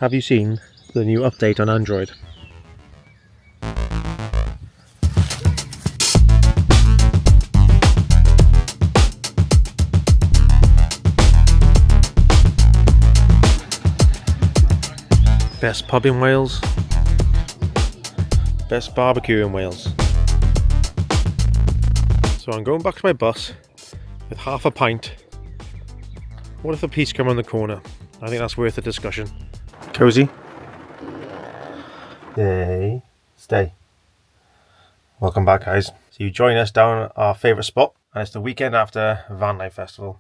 Have you seen the new update on Android? Best pub in Wales. Best barbecue in Wales. So I'm going back to my bus with half a pint. What if a piece come on the corner? I think that's worth a discussion. Cozy? Hey, stay. Welcome back, guys. So you join us down our favourite spot, and it's the weekend after Vanlife Festival.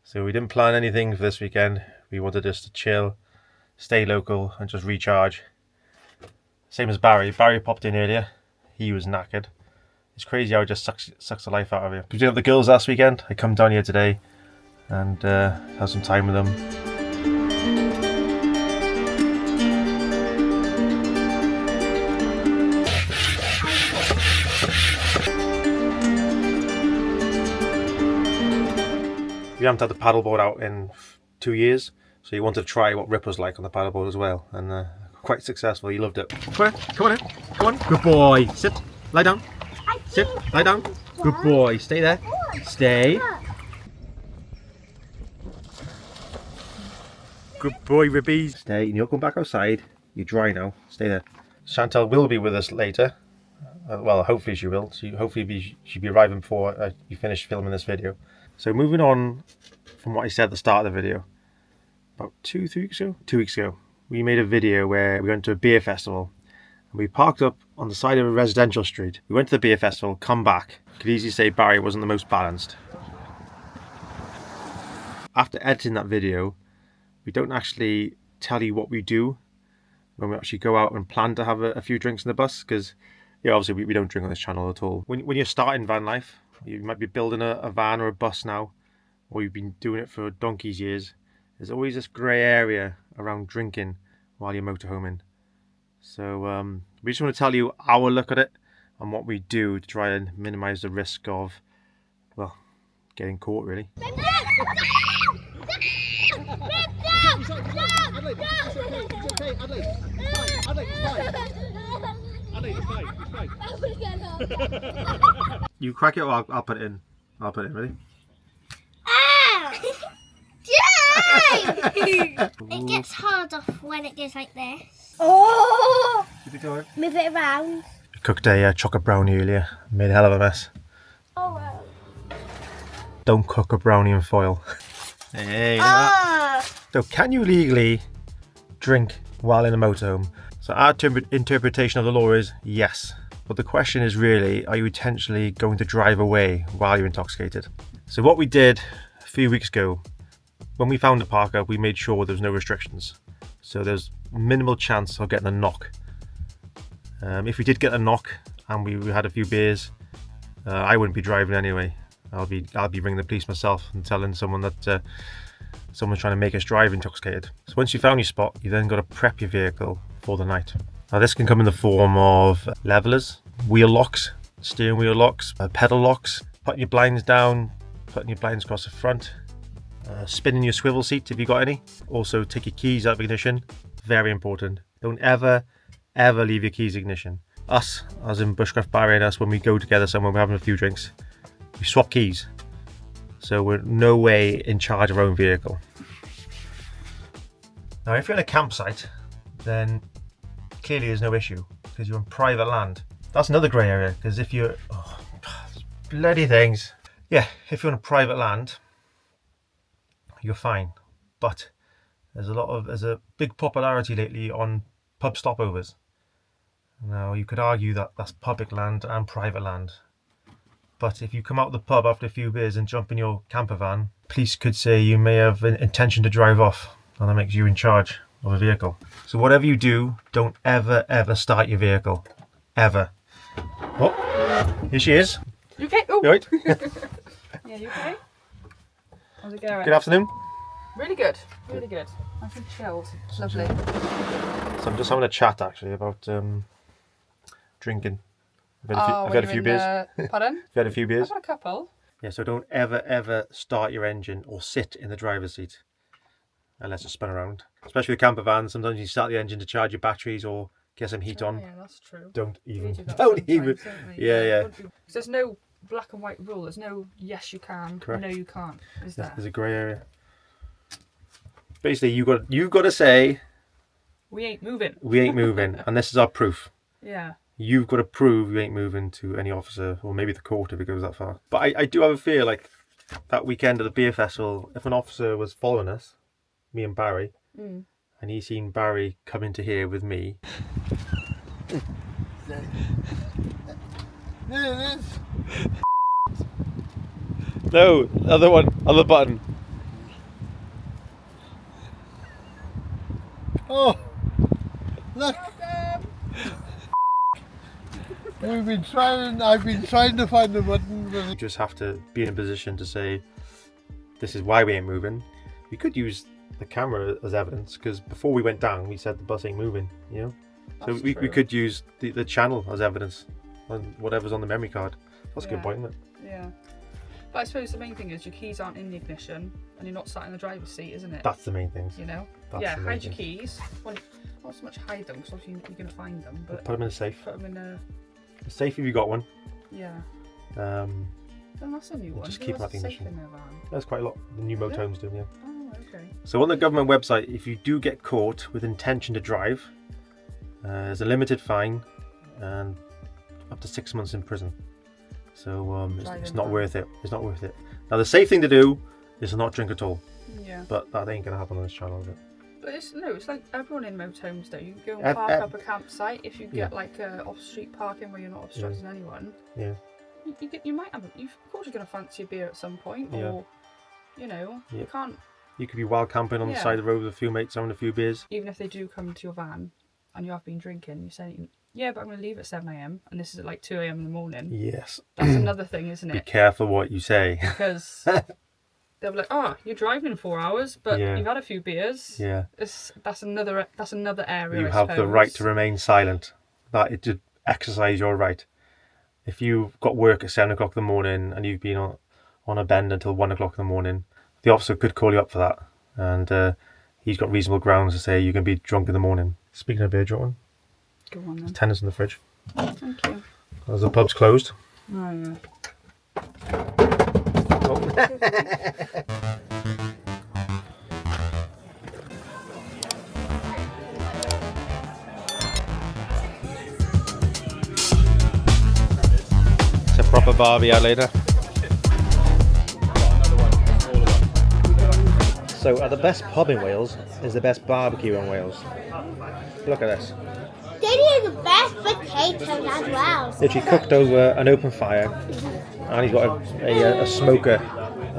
So we didn't plan anything for this weekend. We wanted just to chill, stay local, and just recharge. Same as Barry. Barry popped in earlier. He was knackered. It's crazy how it just sucks the life out of you. We did have the girls last weekend. I come down here today and have some time with them. We haven't had the paddleboard out in 2 years, so he wanted to try what Rip was like on the paddleboard as well, and quite successful. He loved it. Come on in. Come on. Good boy. Sit. Lie down. Sit. Lie down. Good boy. Stay there. Stay. Good boy, Ribbies. Stay. And you'll come back outside. You're dry now. Stay there. Chantal will be with us later. Well, hopefully she will. She'll be arriving before you finish filming this video. So moving on from what I said at the start of the video, about 2 weeks ago, we made a video where we went to a beer festival. And we parked up on the side of a residential street. We went to the beer festival, come back. You could easily say Barry wasn't the most balanced. After editing that video, we don't actually tell you what we do when we actually go out and plan to have a few drinks in the bus, because obviously we don't drink on this channel at all. When you're starting van life, you might be building a van or a bus now, or you've been doing it for donkey's years. There's always this grey area around drinking while you're motorhoming. So we just want to tell you our look at it and what we do to try and minimise the risk of, well, getting caught really. You crack it, or I'll put it in. I'll put it in. Ready? It gets hard off when it goes like this. Oh! Keep it going. Move it around. I cooked a chocolate brownie earlier. Made a hell of a mess. Oh well. Don't cook a brownie in foil. Hey. So can you legally drink while in a motorhome? So our interpretation of the law is yes. But the question is really, are you intentionally going to drive away while you're intoxicated? So what we did a few weeks ago, when we found a parker, we made sure there was no restrictions. So there's minimal chance of getting a knock. If we did get a knock and we had a few beers, I wouldn't be driving anyway. I'll be ringing the police myself and telling someone that someone's trying to make us drive intoxicated. So once you found your spot, you then got to prep your vehicle for the night. Now this can come in the form of levelers, wheel locks, steering wheel locks, pedal locks, putting your blinds down, putting your blinds across the front, spinning your swivel seat if you've got any. Also take your keys out of ignition, very important. Don't ever leave your keys ignition. Us, as in Bushcraft Barry and us, when we go together somewhere, we're having a few drinks, we swap keys. So we're no way in charge of our own vehicle. Now if you're in a campsite, then clearly there's no issue because you're on private land. That's another grey area, because if you're bloody things. Yeah, if you're on private land, you're fine. But there's a big popularity lately on pub stopovers. Now you could argue that that's public land and private land. But if you come out of the pub after a few beers and jump in your camper van, police could say you may have an intention to drive off, and that makes you in charge of a vehicle. So whatever you do, don't ever start your vehicle. Ever. Oh, here she is. You okay? Oh. You right? Yeah, you okay? How's it going? Good afternoon. Really good. Really good. Nice and chilled. Lovely. So I'm just having a chat actually about drinking. I've had a few beers. Pardon? I've had a few beers. I've had a couple. Yeah, so don't ever start your engine or sit in the driver's seat. unless it's spun around. Especially with camper vans, sometimes you start the engine to charge your batteries or get some heat on. Yeah, that's true. Don't even. Don't even. Yeah. There's no black and white rule. There's no yes you can, Correct. no you can't. Is there? There's a grey area. Basically, you've got to say we ain't moving. We ain't moving, and this is our proof. Yeah. You've got to prove you ain't moving to any officer, or maybe the court if it goes that far. But I do have a fear, like that weekend at the beer festival, if an officer was following us, me and Barry, and he seen Barry come into here with me. There it is. No, other one, other button. Oh, look. I've been trying to find the button. But You just have to be in a position to say, this is why we ain't moving. We could use the camera as evidence, because before we went down, we said the bus ain't moving, you know? So we could use the channel as evidence, on whatever's on the memory card. That's a good point, isn't it? Yeah. But I suppose the main thing is your keys aren't in the ignition and you're not sat in the driver's seat, isn't it? That's the main thing. You know? Hide your keys. Well, not so much hide them, because obviously you're going to find them. But put them in a safe. Put them in a... safe if you got one. Yeah. Then that's a new one. just keep them at the ignition. In their van. That's quite a lot. The new motorhomes do, yeah. Oh, okay. So on the government website, if you do get caught with intention to drive, there's a limited fine and up to 6 months in prison. So it's not worth it. It's not worth it. Now the safe thing to do is to not drink at all. Yeah. But that ain't gonna happen on this channel, is it? But it's like everyone in motorhomes though. You can go and park up a campsite if you get like off-street parking where you're not obstructing anyone. Yeah. You might have. Of course, you're gonna fancy a beer at some point, or you know, you can't. You could be wild camping on the side of the road with a few mates having a few beers. Even if they do come to your van and you have been drinking, you say, yeah, but I'm going to leave at 7 AM and this is at like 2 AM in the morning. Yes. That's another thing, isn't it? Be careful what you say. Because they'll be like, oh, you're driving 4 hours, but you've had a few beers. Yeah. That's another area. You have the right to remain silent. That is to exercise your right. If you've got work at 7 o'clock in the morning and you've been on a bend until 1 o'clock in the morning, the officer could call you up for that. And he's got reasonable grounds to say you can be drunk in the morning. Speaking of beer, do you want one? Go on then. There's tennis in the fridge. Thank you. As the pub's closed. Oh, yeah. It's a proper barbie out later. So the best pub in Wales is the best barbecue in Wales. Look at this. They do the best potatoes as well. Literally cooked over an open fire, and he's got a smoker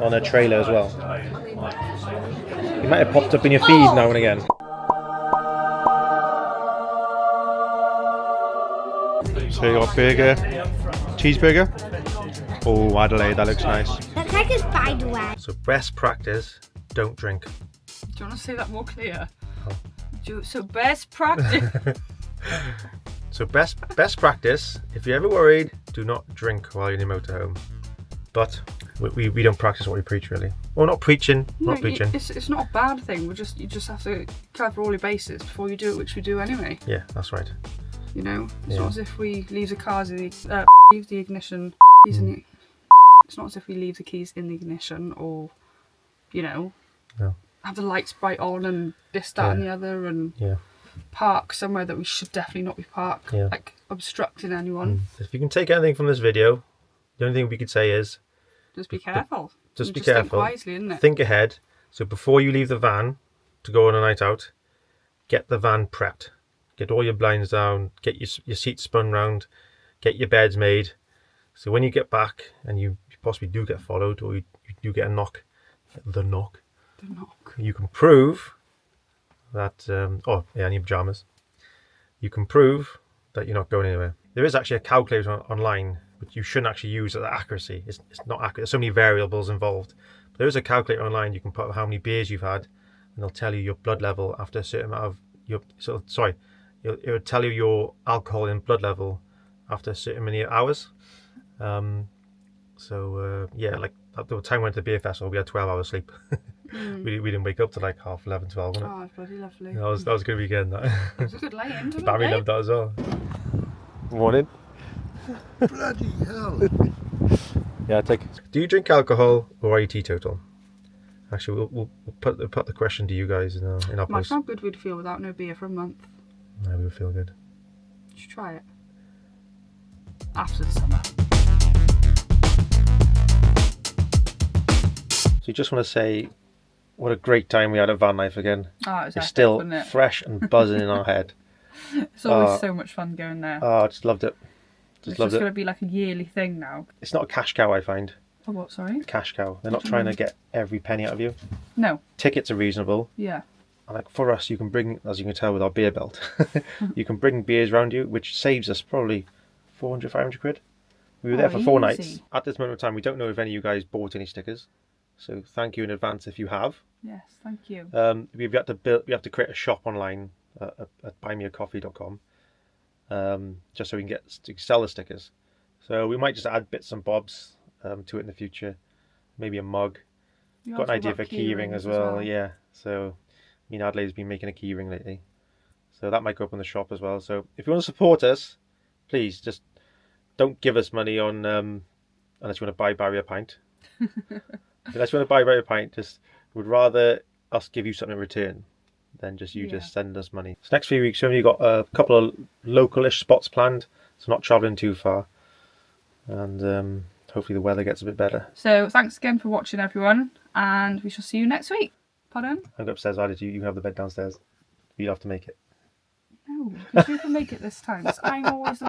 on a trailer as well. He might have popped up in your feed now and again. So you got burger, cheeseburger. Oh, Adelaide, that looks nice. Looks like a spider web. So best practice, don't drink. Do you want to say that more clear? So best practice. So best practice, if you're ever worried, do not drink while you're in your motorhome. But we don't practice what we preach, really. Well, not preaching, not preaching. It's not a bad thing. You just have to cover all your bases before you do it, which we do anyway. Yeah, that's right. You know, it's not as if we leave the cars in the leave the ignition. It's not as if we leave the keys in the ignition, or you know, have the lights bright on and this, that, and the other, and park somewhere that we should definitely not be parked, like obstructing anyone. If you can take anything from this video, the only thing we could say is just be careful. Just be careful. Think wisely, isn't it? Think ahead. So before you leave the van to go on a night out, get the van prepped. Get all your blinds down. Get your seats spun round. Get your beds made. So when you get back and you possibly do get followed, or you do get a knock, you can prove that, in your pyjamas, you can prove that you're not going anywhere. There is actually a calculator online, but you shouldn't actually use the accuracy. It's not accurate. There's so many variables involved. But there is a calculator online. You can put how many beers you've had, and they'll tell you your blood level after a certain amount of it will tell you your alcohol in blood level after a certain many hours. Like at the time we went to the beer festival, we had 12 hours sleep. we didn't wake up till like 11:30, 12, wasn't it? Oh, it's bloody lovely. That was going to be again. That. It was a good lay-in, wasn't Barry it? loved that as well. Morning. Bloody hell. Yeah, do you drink alcohol or are you teetotal? Actually, we'll put the question to you guys in our Imagine post. how good we'd feel without no beer for a month. No, we would feel good. You should try it. After the summer. So you just want to say what a great time we had at Vanlife again. Oh, it was It's epic, still wasn't it? fresh and buzzing in our head. It's always so much fun going there. Oh, I just loved it. It's just going to be like a yearly thing now. It's not a cash cow, I find. Oh, what, sorry? Cash cow. They're not trying to get every penny out of you. No. Tickets are reasonable. Yeah. And like for us, you can bring, as you can tell with our beer belt, you can bring beers around you, which saves us probably 400, 500 quid. We were there for 4 nights. Easy. At this moment in time, we don't know if any of you guys bought any stickers. So thank you in advance if you have. Yes, thank you. We have to create a shop online at buymeacoffee.com, just so we can sell the stickers. So we might just add bits and bobs to it in the future. Maybe a mug. You Got an also idea got for a key keyring rings as well. Yeah. So me and Adelaide's been making a keyring lately. So that might go up in the shop as well. So if you want to support us, please just don't give us money on unless you want to buy Barry a pint. Unless you want to buy Barry a pint, just would rather us give you something in return than just just send us money. So next few weeks, we've only got a couple of localish spots planned, so not travelling too far, and hopefully the weather gets a bit better. So thanks again for watching, everyone, and we shall see you next week. Pardon? I'll go upstairs. I did. You have the bed downstairs. You'll have to make it. No, you can make it this time. 'Cause I'm always the